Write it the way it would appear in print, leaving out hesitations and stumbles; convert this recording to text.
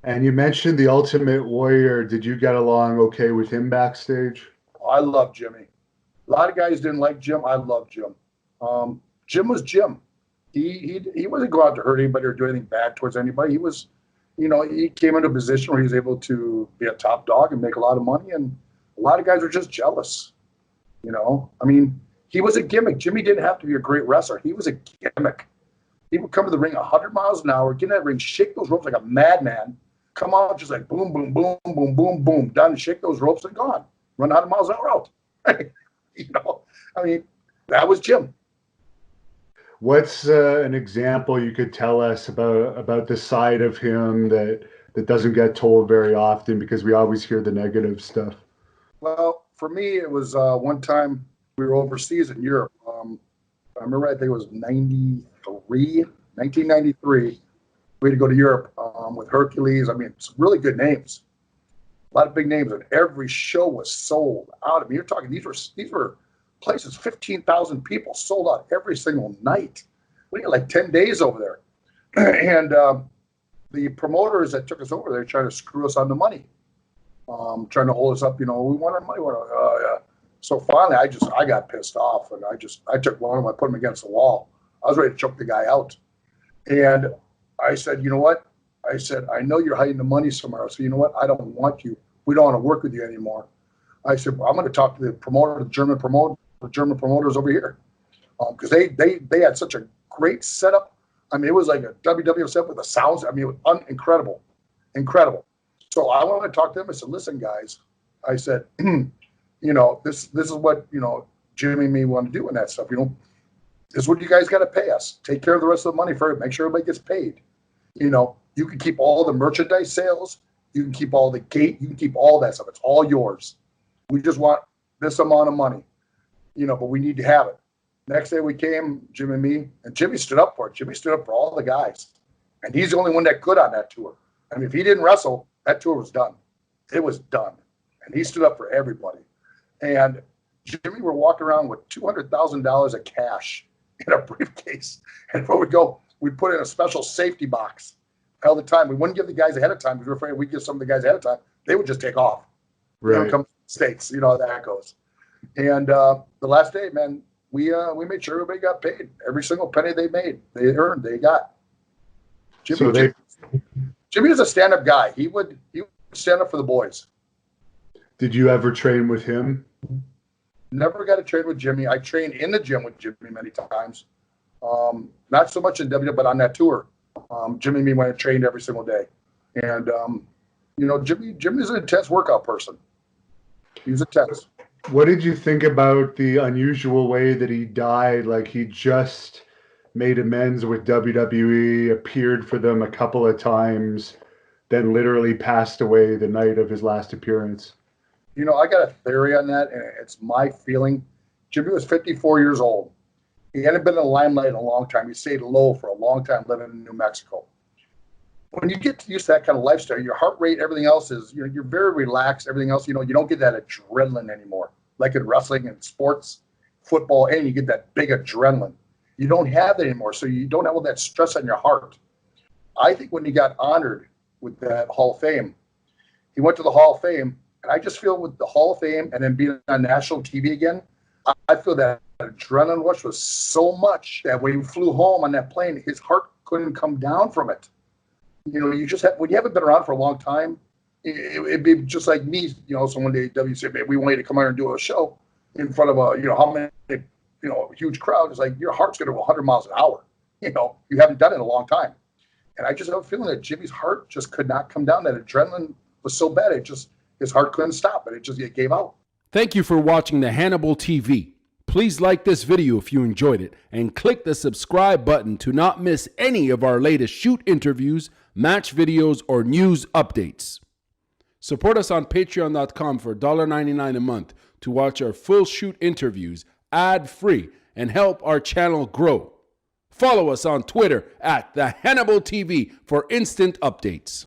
And you mentioned the Ultimate Warrior. Did you get along okay with him backstage? I love Jimmy. A lot of guys didn't like Jim. I love Jim. Jim was Jim. He wasn't going out to hurt anybody or do anything bad towards anybody. He was, he came into a position where he was able to be a top dog and make a lot of money. And a lot of guys were just jealous. I mean, he was a gimmick. Jimmy didn't have to be a great wrestler. He was a gimmick. He would come to the ring 100 miles an hour, get in that ring, shake those ropes like a madman, come out just like boom, boom, boom, boom, boom, boom, done, shake those ropes and gone. Run 100 miles an hour out. I mean, that was Jim. What's an example you could tell us about the side of him that doesn't get told very often, because we always hear the negative stuff? Well, for me, it was one time we were overseas in Europe. I remember, I think it was 1993. We had to go to Europe with Hercules. I mean, some really good names, a lot of big names, and every show was sold out. I mean, you're talking these were places, 15,000 people sold out every single night. We had like 10 days over there, and the promoters that took us over there trying to screw us on the money, trying to hold us up. We want our money. Yeah. So finally, I got pissed off, and I took one of them, I put him against the wall. I was ready to choke the guy out, and I said, you know what? I said, I know you're hiding the money somewhere. So you know what? I don't want you. We don't want to work with you anymore. I said, well, I'm going to talk to the promoter, the German promoters over here, because they had such a great setup. I mean, it was like a WWF setup with the sounds. I mean, it was incredible. So I wanted to talk to them. I said, listen, guys. I said, this is what Jimmy and me want to do and that stuff. This is what you guys got to pay us. Take care of the rest of the money for it. Make sure everybody gets paid. You can keep all the merchandise sales. You can keep all the gate. You can keep all that stuff. It's all yours. We just want this amount of money, but we need to have it. Next day we came, Jim and me, and Jimmy stood up for it. Jimmy stood up for all the guys. And he's the only one that could on that tour. I mean, if he didn't wrestle, that tour was done. It was done. And he stood up for everybody. And Jimmy were walking around with $200,000 of cash in a briefcase. And before we go, we put in a special safety box all the time. We wouldn't give the guys ahead of time because we were afraid we'd give some of the guys ahead of time. They would just take off. Right. Come to the States. You know how that goes. And the last day, man, we made sure everybody got paid. Every single penny they made, they earned, they got. Jimmy was a stand-up guy. He would stand up for the boys. Did you ever train with him? Never got to train with Jimmy. I trained in the gym with Jimmy many times. Not so much in WWE, but on that tour. Jimmy and me went and trained every single day. And, Jimmy's an intense workout person. He's intense. What did you think about the unusual way that he died? Like, he just made amends with WWE, appeared for them a couple of times, then literally passed away the night of his last appearance. I got a theory on that, and it's my feeling. Jimmy was 54 years old. He hadn't been in the limelight in a long time. He stayed low for a long time living in New Mexico. When you get used to that kind of lifestyle, your heart rate, everything else is, you're very relaxed. Everything else, you don't get that adrenaline anymore. Like in wrestling and sports, football, and you get that big adrenaline. You don't have that anymore. So you don't have all that stress on your heart. I think when he got honored with that Hall of Fame, he went to the Hall of Fame. And I just feel with the Hall of Fame and then being on national TV again, I feel that adrenaline rush was so much that when he flew home on that plane, his heart couldn't come down from it. You just have, when you haven't been around for a long time, it'd be just like me, someone they say, we want you to come out and do a show in front of a huge crowd. It's like your heart's going to go 100 miles an hour. You haven't done it in a long time. And I just have a feeling that Jimmy's heart just could not come down. That adrenaline was so bad, his heart couldn't stop it. It gave out. Thank you for watching the Hannibal TV. Please like this video if you enjoyed it and click the subscribe button to not miss any of our latest shoot interviews, match videos, or news updates. Support us on patreon.com for $1.99 a month to watch our full shoot interviews ad-free and help our channel grow. Follow us on Twitter at the Hannibal TV for instant updates.